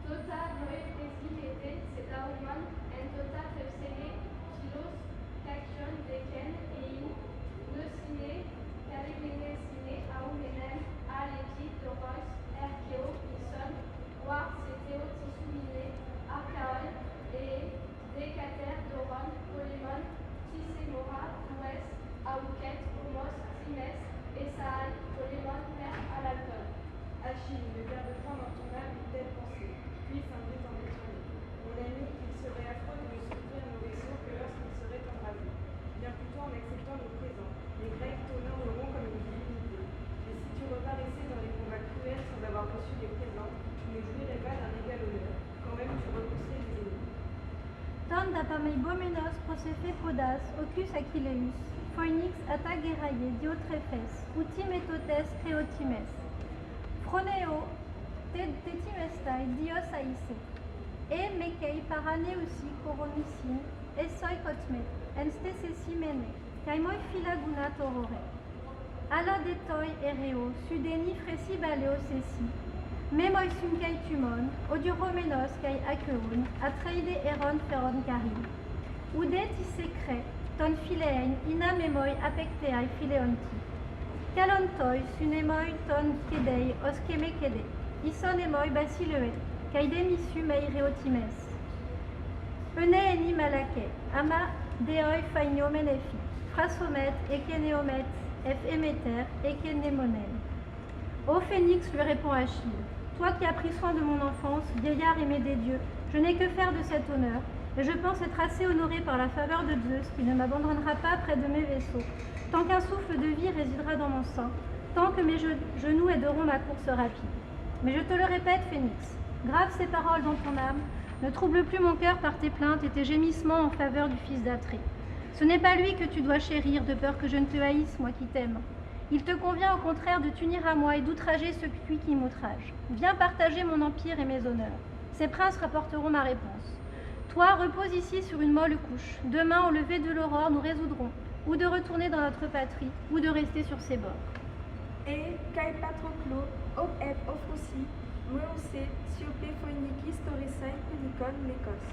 Tota noi presbitete sed auman en tota tepsele philos cacion decen ein nocine carimenesine aumenem aleti doros ergeo ison war seteo tisumine archaon et decater doron polemon tisemora ues aucet homos times esae polemon per à l'alcool. Achille, ne garde point dans ton âme une telle pensée, puis s'invite en détourner. Mon ami, il serait affreux de ne souffrir nos vaisseaux que lorsqu'ils seraient embrasés. Bien plutôt en acceptant nos présents. Les Grecs t'honoreront comme une divinité. Mais si tu reparaissais dans les combats cruels sans avoir reçu des présents, tu ne jouirais pas d'un égal honneur, quand même tu repousserais des ennemis. Ton dapameibomenos prosefe podas, ocus Achilleus, phoenix atageraie diotrephes, uti metotes creotimes. Phroneo, tetimestai, dios aise, e mekei paraneusi coronusin, esoi cotme, enstesesi mene, caimoi filagunat aurore. Ala detoi ereo, sudeni fresi baleo sesi, memoi sum kai tumon, odiuromenos kai acheun, atreide eron feron carim. Udet secre, ton philein, ina memoi apecteai phileonti. Calontoi, sunemoi ton kedei, oskeme kede, ison emoi basileue, caidemisu meireotimes. Ene eni malake, ama deoi fainio menefi, phrasomet, ekeneomet, emeter, ekenemonen. Ô Phénix, lui répond Achille, toi qui as pris soin de mon enfance, vieillard aimé des dieux, je n'ai que faire de cet honneur, et je pense être assez honoré par la faveur de Zeus qui ne m'abandonnera pas près de mes vaisseaux, tant qu'un souffle de vie résidera dans mon sein, tant que mes genoux aideront ma course rapide. Mais je te le répète, Phénix, grave ces paroles dans ton âme, ne trouble plus mon cœur par tes plaintes et tes gémissements en faveur du fils d'Atrée. Ce n'est pas lui que tu dois chérir, de peur que je ne te haïsse, moi qui t'aime. Il te convient au contraire de t'unir à moi et d'outrager celui qui m'outrage. Viens partager mon empire et mes honneurs. Ces princes rapporteront ma réponse. Toi, repose ici sur une molle couche. Demain, au lever de l'aurore, nous résoudrons ou de retourner dans notre patrie, ou de rester sur ses bords. Et kai patroclo, op et ophosi, meuse, siope phoenikis torisai punicon lekos.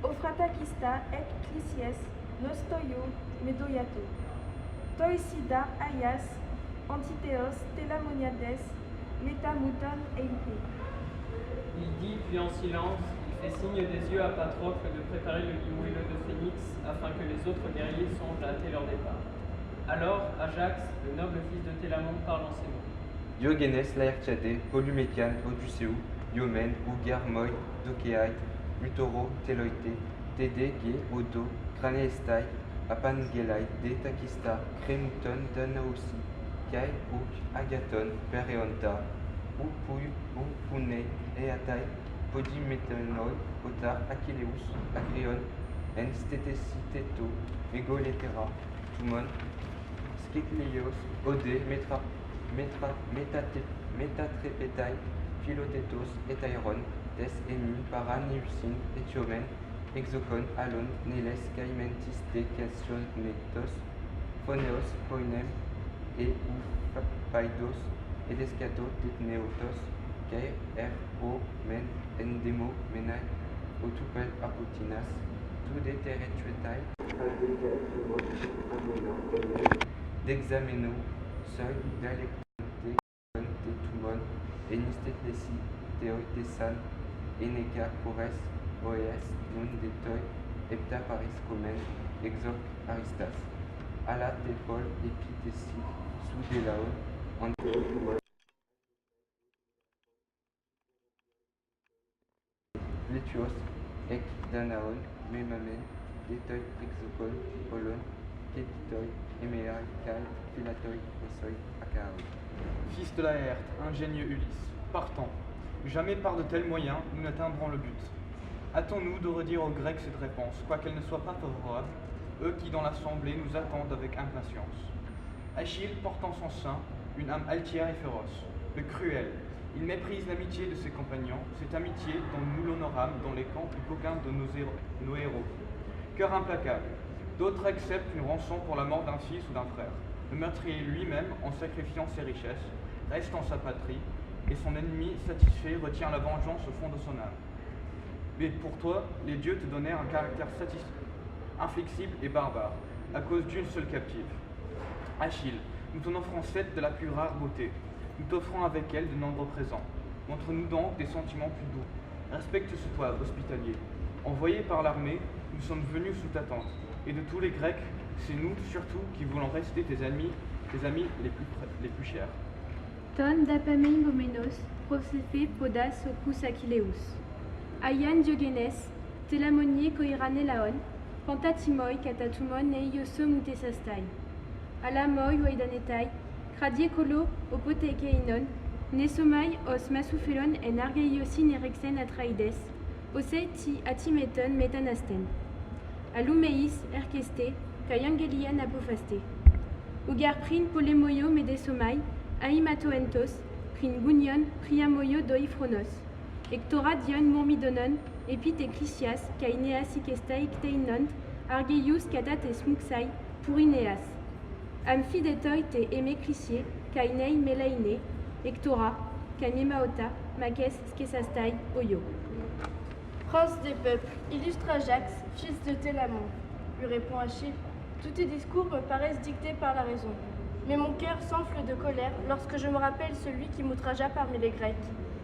Ofratakista ek clisies, nostoio, medoiato. Toisida aias, antiteos, telamoniades, metamouton eipe. Il dit, puis en silence, il fait signe des yeux à Patrocle de préparer le lit moelleux de Phénix afin que les autres guerriers songent à hâter leur départ. Alors, Ajax, le noble fils de Télamon, parle en ces mots. Diogenes Laertiade, Polymécane, Odysseus, Iomen, Ougar, Moi, Dokeai, Mutoro, Teloite, Tede, Ge, Odo, Craneestai, Apangelai, De Takista, Crémouton, Danaosi, Kai, Ouk, Agathon, Pereonta, Upui, Upune, Eatai, Podimetenoi, Otar, Achilleus, Agrion, Enstetesiteto, Megoletera, Tumon, Skikleios, Ode, Metatrepetai, Philotetos, Etairon, Tes, Emi, Paraniusin, Etiomen, Exocon, Alon, Neles, Caimentis, Te, Cassionetos, Phoneos, Poinem, Paidos, Edescato, Tetneotos, Kai, R, O, Men, Endemo, Menai, Otupel, Apotinas, Tude Teretuetai, Dexameno, Seuil, Dalecte, Tumon, Enistetlesi, Teoitesan, Eneka, Kores, Oes, Nun, Detoi, Epta, Paris, Comen, Exoc, Aristas, Ala, Tepol, Epitesi, Soudelaon, Anteotumon, Létuos, Ek, Danaon, Memamen, Detoi, Exocon, Polon, Ketitoi, Emea, Kai, Philatoi, Osoi, Achaoi. Fils de Laerte, ingénieux Ulysse, partons. Jamais par de tels moyens nous n'atteindrons le but. Hâtons-nous de redire aux Grecs cette réponse, quoiqu'elle ne soit pas favorable, eux qui dans l'assemblée nous attendent avec impatience. Achille porte en son sein une âme altière et féroce, le cruel. Il méprise l'amitié de ses compagnons, cette amitié dont nous l'honorâmes dans les camps plus qu'aucun de nos héros. Cœur implacable, d'autres acceptent une rançon pour la mort d'un fils ou d'un frère. Le meurtrier lui-même, en sacrifiant ses richesses, reste en sa patrie, et son ennemi satisfait retient la vengeance au fond de son âme. Mais pour toi, les dieux te donnèrent un caractère inflexible et barbare, à cause d'une seule captive. Achille, nous t'en offrons 7 de la plus rare beauté. Nous t'offrons avec elle de nombreux présents. Montre-nous donc des sentiments plus doux. Respecte ce toi hospitalier. Envoyé par l'armée, nous sommes venus sous ta tente. Et de tous les Grecs, c'est nous surtout qui voulons rester tes amis les plus chers. Ton dapameigomenos, prosefe podas ocus Achilleus. Aian Diogenes, telamonie koiranelaon, pantatimoi katatumon neioso mutesastai. Alamoi oidanetai, cradie colo opotekeinon, nesomai os masoufelon en argeiosin erexen atraides, ose ti atimeton metanasten. Alumeis erkeste, kaiangelian apophaste. Ugar prin polemoyo medesomai, aimatoentos, prin gunion priamoyo doifronos. Ectora dion murmidonon, epite clisias, kaineas ikestai kteinont, argeius katat es muxai, purineas. Amphidetoi te emeclisie, kainei melaine, ectora, kamimaota, makes skesastai, oyo. Prince des peuples, illustre Ajax, fils de Télamon, lui répond Achille. Tous tes discours me paraissent dictés par la raison. Mais mon cœur s'enfle de colère lorsque je me rappelle celui qui m'outragea parmi les Grecs,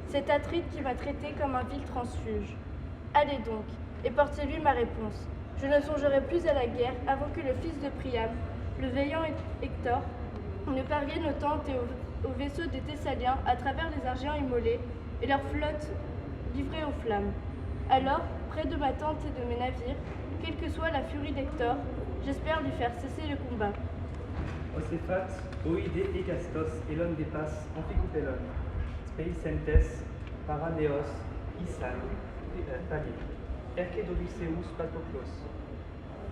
cet Atride qui m'a traité comme un vil transfuge. Allez donc, et portez-lui ma réponse. Je ne songerai plus à la guerre avant que le fils de Priam, le veillant Hector, ne parvienne aux tentes et aux vaisseaux des Thessaliens à travers les Argiens immolés et leurs flottes livrées aux flammes. Alors, près de ma tente et de mes navires, quelle que soit la furie d'Hector, j'espère lui faire cesser le combat. Océphate, oide ekastos, elon depas, amphicoupelon, speicentes, paraneos, isan, pali, erkedoluceus patoklos,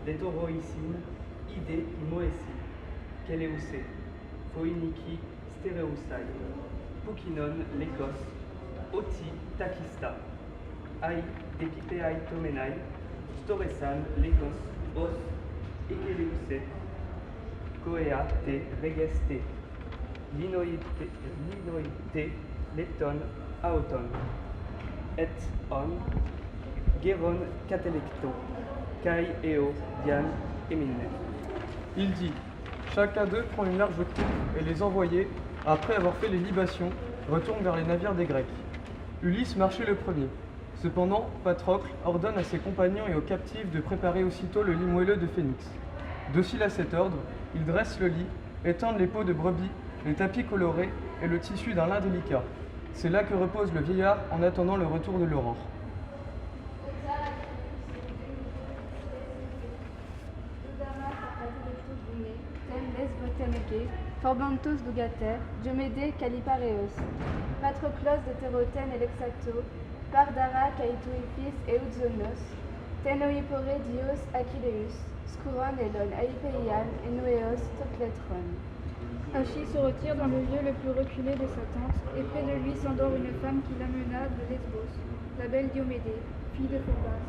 detoroisin, ide imoesi, keleuse, phoiniki, stereusai, pukinon, lekos, oti, takista, ai, depipeai tomenai, storesan, lekos, os, ekeleuse, koea, te, regeste, linoite, leton, aoton, et on, geron, catelecto, kai, eo, dian, emine. Il dit, chacun d'eux prend une large coupe et les envoyés, après avoir fait les libations, retournent vers les navires des Grecs. Ulysse marchait le premier. Cependant, Patrocle ordonne à ses compagnons et aux captifs de préparer aussitôt le lit moelleux de Phénix. Docile à cet ordre, ils dressent le lit, étendent les peaux de brebis, les tapis colorés et le tissu d'un lin délicat. C'est là que repose le vieillard en attendant le retour de l'aurore. Forbantos dugater, Diomede calipareos, Patroclos de Teroten elexacto, Pardara caituipis eudzonos, Tenoipore dios Achilleus, Scuron elon aipeian enoeos tocletron. Achille se retire dans le lieu le plus reculé de sa tente, et près de lui s'endort une femme qui l'amena de Lesbos, la belle Diomédée, fille de Phobas.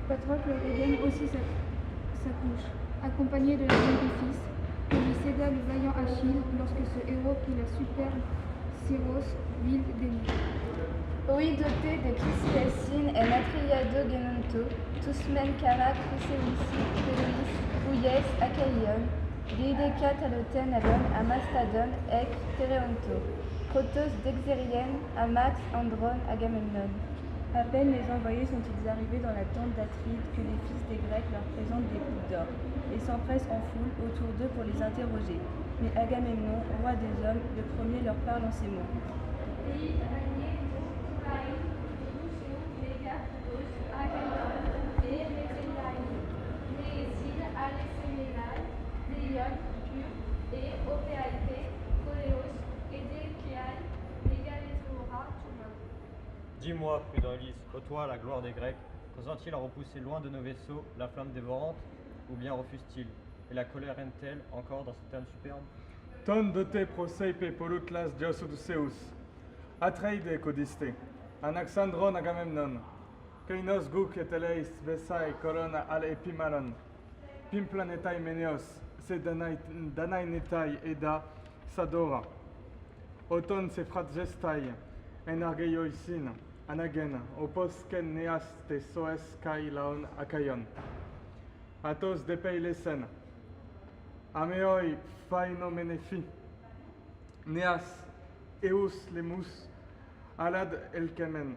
Patrocle regagne aussi sa couche, accompagné de la mère du fils, que lui céda le vaillant Achille lorsque ce héros prit la superbe Syros, ville des nuits. Oidote de Chrysiacine en atriado genonto, tusmen cara Chryseussi, Pelonis, Ouies, Achaïon, Deideca taloten alon, Amastadon, Ec, Tereonto, Protos d'Exérien, Amax, Andron, Agamemnon. À peine les envoyés sont-ils arrivés dans la tente d'Atride que les fils des Grecs leur présentent des coupes d'or et s'empressent en foule autour d'eux pour les interroger. Mais Agamemnon, roi des hommes, le premier leur parle en ces mots. Dis-moi, prudent Ulysse, ô toi, la gloire des Grecs, osent-ils en repousser loin de nos vaisseaux la flamme dévorante, ou bien refusent-ils? Et la colère règne-t-elle encore dans cette âme superbe? Ton de te proseipe polutlas dios Odysseus, Atreide codiste, Anaxandron Agamemnon, Kainos guk et eleis besai corona al epimalon, Pimplanetai Meneos, se danainetai eda Sadora, Oton se fratgestai, en argeioisin, anagen, opos ken neas te soes kai laon akaion. Atos de peilesen, ameoi faino menefi, neas eus lemus, alad elkemen,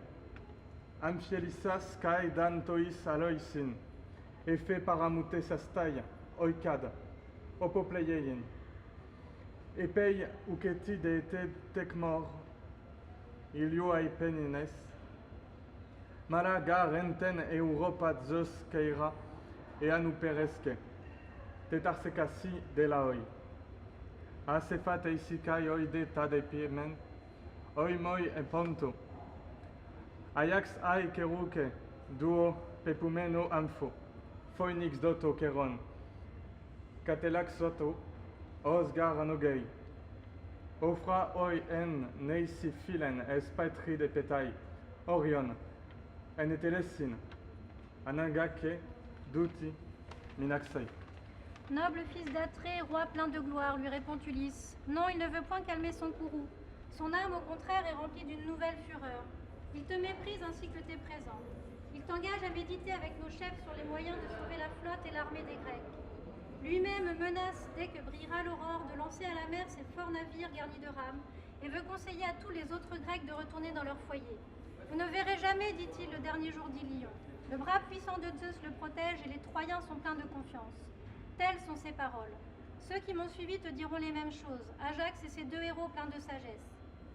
amphielisas kai dantois aloisin, efe paramute sastai, oikad, opopleiein. Epei uketi de te tekmor, ilio aipenines, malaga renten Europa zos keira, e anupereske, tetarsekasi de la oi. Asefat eisikai oide tadepiemen, oi moi e ponto. Ajax ai keruke, duo pepumeno amfo, phoenix doto keron, catelax soto, osgar anogei. Ofra oi en neisi filen es patri de petai, orion, en etelesin, anangake, duti, minaxei. Noble fils d'Atrée, roi plein de gloire, lui répond Ulysse. Non, il ne veut point calmer son courroux. Son âme, au contraire, est remplie d'une nouvelle fureur. Il te méprise ainsi que tes présents. Il t'engage à méditer avec nos chefs sur les moyens de sauver la flotte et l'armée des Grecs. Lui-même menace, dès que brillera l'aurore, de lancer à la mer ses forts navires garnis de rames et veut conseiller à tous les autres Grecs de retourner dans leur foyer. Vous ne verrez jamais, dit-il, le dernier jour d'Ilion. Le bras puissant de Zeus le protège et les Troyens sont pleins de confiance. Telles sont ses paroles. Ceux qui m'ont suivi te diront les mêmes choses, Ajax et ses deux héros pleins de sagesse.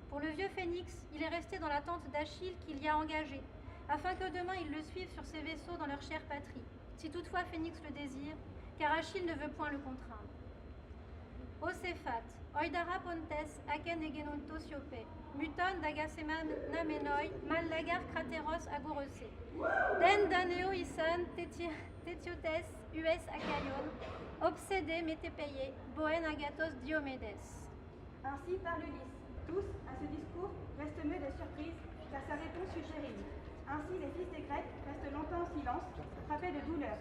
Pour le vieux Phénix, il est resté dans la tente d'Achille qu'il y a engagée, afin que demain ils le suivent sur ses vaisseaux dans leur chère patrie, si toutefois Phénix le désire, car Achille ne veut point le contraindre. Océphate, oidara pontes, aken egenonto siope, muton d'agaseman namenoi, mal lagar crateros agorese, den daneo isan tetiotes us akaion, obsédé métépayé, boen agathos diomédes. Ainsi parle Ulysse. Tous, à ce discours, restent muets de surprise, car sa réponse fut chérie. Ainsi, les fils des Grecs restent longtemps en silence, frappés de douleur.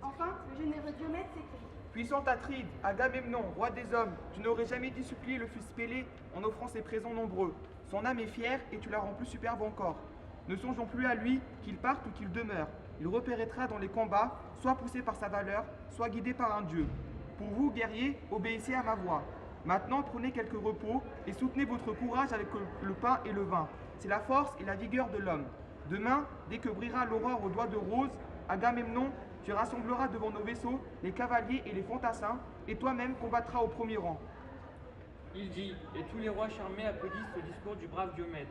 Enfin, le généreux Diomède s'écrie. Puissant Atride, Agamemnon, roi des hommes, tu n'aurais jamais dû supplier le fils Pélée en offrant ses présents nombreux. Son âme est fière et tu la rends plus superbe encore. Ne songeons plus à lui, qu'il parte ou qu'il demeure. Il repénétrera dans les combats, soit poussé par sa valeur, soit guidé par un dieu. Pour vous, guerriers, obéissez à ma voix. Maintenant, prenez quelques repos et soutenez votre courage avec le pain et le vin. C'est la force et la vigueur de l'homme. Demain, dès que brillera l'aurore aux doigts de rose, Agamemnon, tu rassembleras devant nos vaisseaux les cavaliers et les fantassins, et toi-même combattras au premier rang. Il dit, et tous les rois charmés applaudissent ce discours du brave Diomède.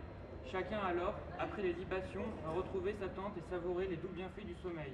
Chacun alors, après les libations, va retrouver sa tente et savourer les doux bienfaits du sommeil.